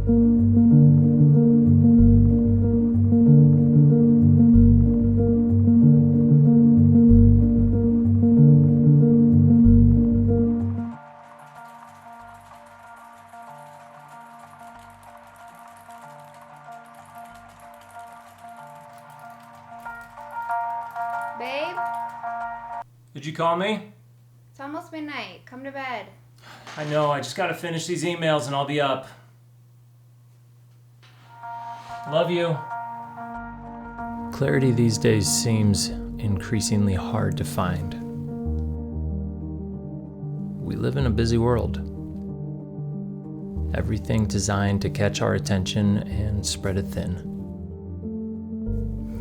Babe? Did you call me? It's almost midnight. Come to bed. I know, I just gotta finish these emails and I'll be up. Love you. Clarity these days seems increasingly hard to find. We live in a busy world. Everything designed to catch our attention and spread it thin.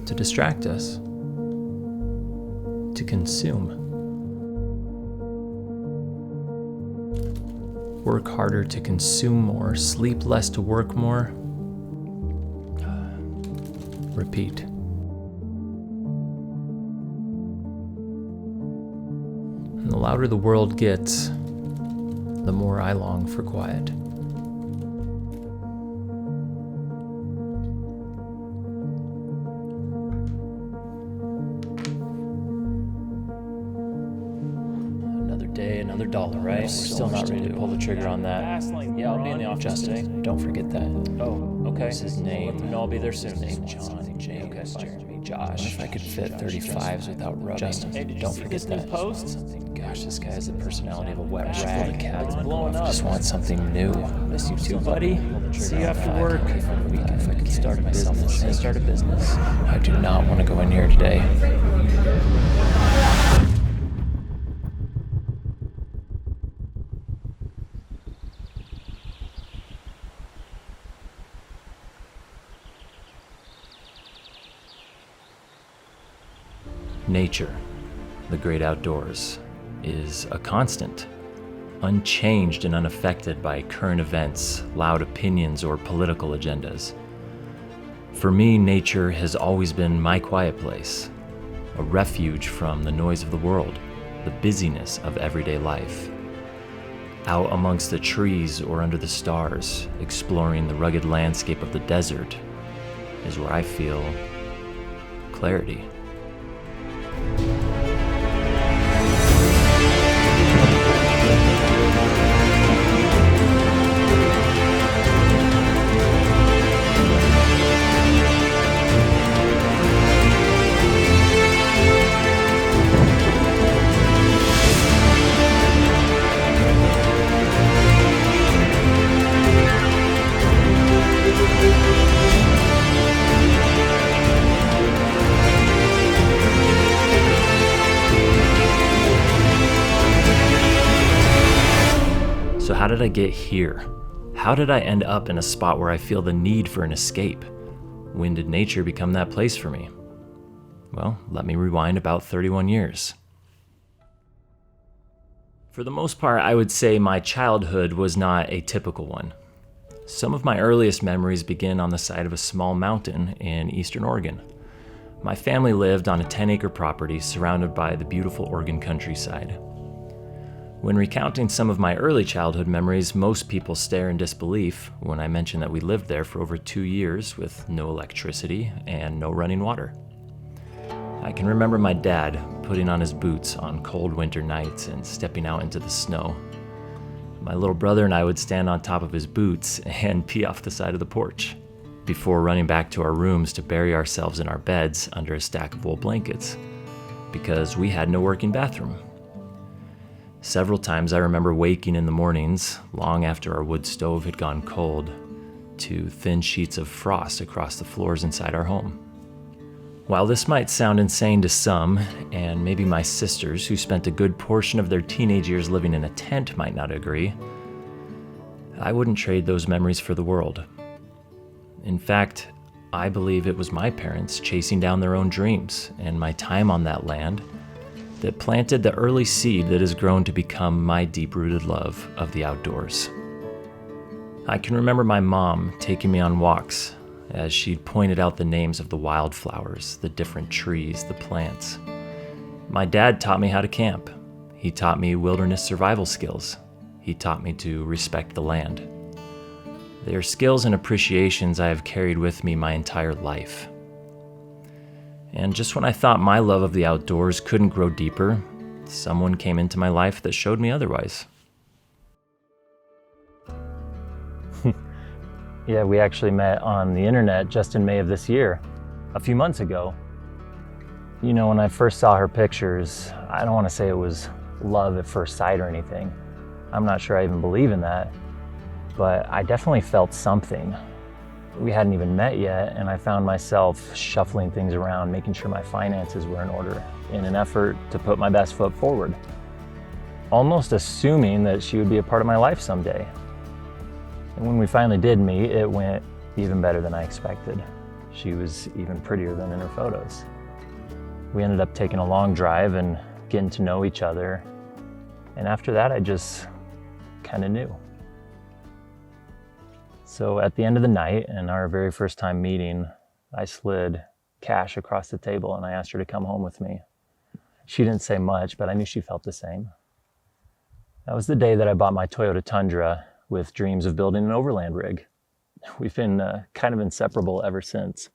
To distract us. To consume. Work harder to consume more, sleep less to work more. Repeat. And the louder the world gets, the more I long for quiet. Another dollar, right? We're still not ready to pull the trigger on that. Yeah, I'll be in the office today. Don't forget that. Oh, okay. This is his name. No, I'll be there soon. Name John, James, Jeremy, Josh. If I could fit 35s without rubbing. Justin, hey, don't forget that. Post? Gosh, this guy has the personality of a wet rag. It's blowing up. Just want something new. Miss you too, buddy. See you after work. If I could start a business. I do not want to go in here today. Nature, the great outdoors, is a constant, unchanged and unaffected by current events, loud opinions, or political agendas. For me, nature has always been my quiet place, a refuge from the noise of the world, the busyness of everyday life. Out amongst the trees or under the stars, exploring the rugged landscape of the desert, is where I feel clarity. So how did I get here? How did I end up in a spot where I feel the need for an escape? When did nature become that place for me? Well, let me rewind about 31 years. For the most part, I would say my childhood was not a typical one. Some of my earliest memories begin on the side of a small mountain in eastern Oregon. My family lived on a 10-acre property surrounded by the beautiful Oregon countryside. When recounting some of my early childhood memories, most people stare in disbelief when I mention that we lived there for over 2 years with no electricity and no running water. I can remember my dad putting on his boots on cold winter nights and stepping out into the snow. My little brother and I would stand on top of his boots and pee off the side of the porch, before running back to our rooms to bury ourselves in our beds under a stack of wool blankets, because we had no working bathroom. Several times I remember waking in the mornings, long after our wood stove had gone cold, to thin sheets of frost across the floors inside our home. While this might sound insane to some, and maybe my sisters, who spent a good portion of their teenage years living in a tent, might not agree, I wouldn't trade those memories for the world. In fact, I believe it was my parents chasing down their own dreams and my time on that land that planted the early seed that has grown to become my deep-rooted love of the outdoors. I can remember my mom taking me on walks as she'd pointed out the names of the wildflowers, the different trees, the plants. My dad taught me how to camp. He taught me wilderness survival skills. He taught me to respect the land. They are skills and appreciations I have carried with me my entire life. And just when I thought my love of the outdoors couldn't grow deeper, someone came into my life that showed me otherwise. Yeah, we actually met on the internet just in May of this year, a few months ago. You know, when I first saw her pictures, I don't want to say it was love at first sight or anything. I'm not sure I even believe in that, but I definitely felt something. We hadn't even met yet, and I found myself shuffling things around, making sure my finances were in order in an effort to put my best foot forward, almost assuming that she would be a part of my life someday. And when we finally did meet, it went even better than I expected. She was even prettier than in her photos. We ended up taking a long drive and getting to know each other. And after that, I just kind of knew. So at the end of the night and our very first time meeting, I slid cash across the table and I asked her to come home with me. She didn't say much, but I knew she felt the same. That was the day that I bought my Toyota Tundra with dreams of building an Overland rig. We've been kind of inseparable ever since.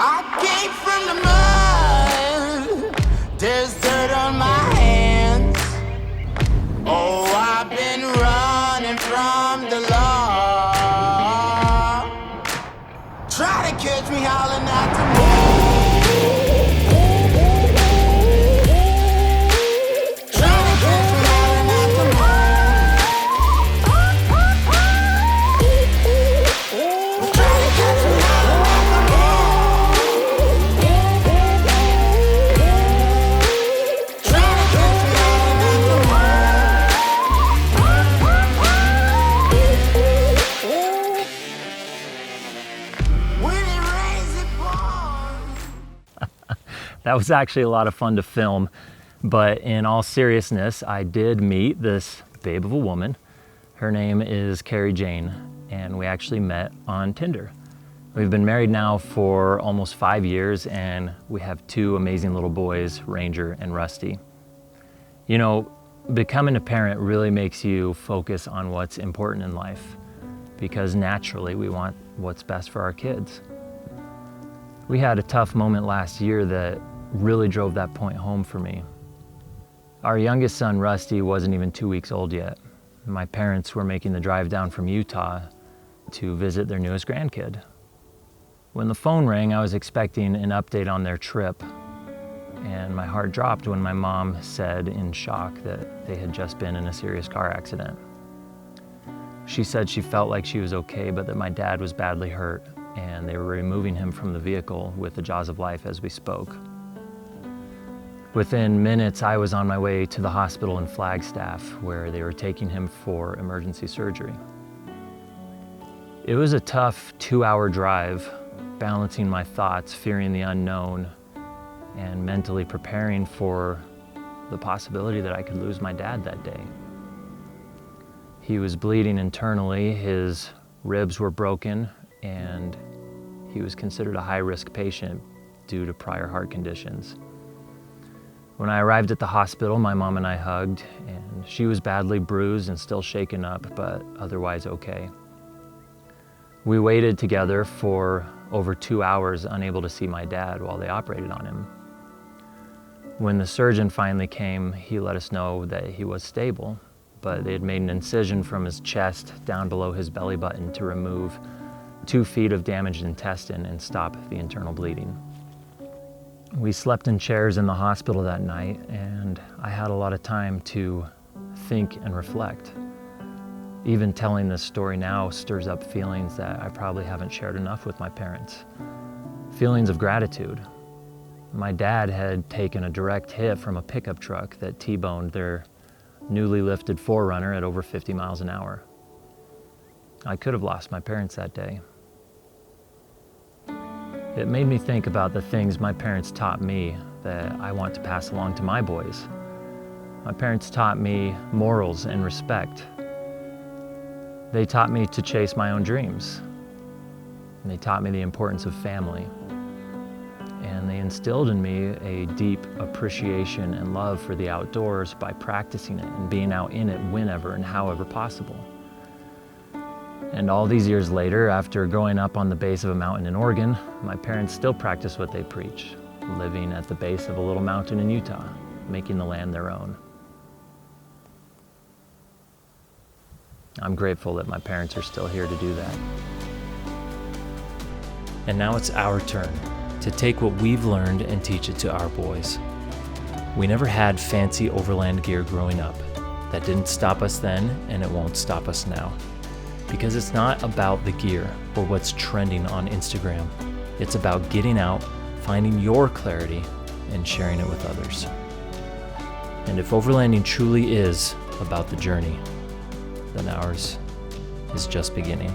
I came from the mud, there's dirt on my hands. Oh, I've been running from the law. Try to catch me howling at the moon. That was actually a lot of fun to film, but in all seriousness, I did meet this babe of a woman. Her name is Carrie Jane, and we actually met on Tinder. We've been married now for almost 5 years, and we have 2 amazing little boys, Ranger and Rusty. You know, becoming a parent really makes you focus on what's important in life, because naturally we want what's best for our kids. We had a tough moment last year that really drove that point home for me. Our youngest son, Rusty, wasn't even 2 weeks old yet. My parents were making the drive down from Utah to visit their newest grandkid. When the phone rang, I was expecting an update on their trip, and my heart dropped when my mom said in shock that they had just been in a serious car accident. She said she felt like she was okay, but that my dad was badly hurt, and they were removing him from the vehicle with the jaws of life as we spoke. Within minutes, I was on my way to the hospital in Flagstaff, where they were taking him for emergency surgery. It was a tough 2-hour drive, balancing my thoughts, fearing the unknown, and mentally preparing for the possibility that I could lose my dad that day. He was bleeding internally, his ribs were broken, and he was considered a high-risk patient due to prior heart conditions. When I arrived at the hospital, my mom and I hugged, and she was badly bruised and still shaken up, but otherwise okay. We waited together for over 2 hours, unable to see my dad while they operated on him. When the surgeon finally came, he let us know that he was stable, but they had made an incision from his chest down below his belly button to remove 2 feet of damaged intestine and stop the internal bleeding. We slept in chairs in the hospital that night, and I had a lot of time to think and reflect. Even telling this story now stirs up feelings that I probably haven't shared enough with my parents. Feelings of gratitude. My dad had taken a direct hit from a pickup truck that T-boned their newly lifted 4Runner at over 50 miles an hour. I could have lost my parents that day. It made me think about the things my parents taught me that I want to pass along to my boys. My parents taught me morals and respect. They taught me to chase my own dreams. And they taught me the importance of family. and they instilled in me a deep appreciation and love for the outdoors by practicing it and being out in it whenever and however possible. And all these years later, after growing up on the base of a mountain in Oregon, my parents still practice what they preach, living at the base of a little mountain in Utah, making the land their own. I'm grateful that my parents are still here to do that. And now it's our turn to take what we've learned and teach it to our boys. We never had fancy overland gear growing up. That didn't stop us then, and it won't stop us now. Because it's not about the gear or what's trending on Instagram. It's about getting out, finding your clarity, and sharing it with others. And if overlanding truly is about the journey, then ours is just beginning.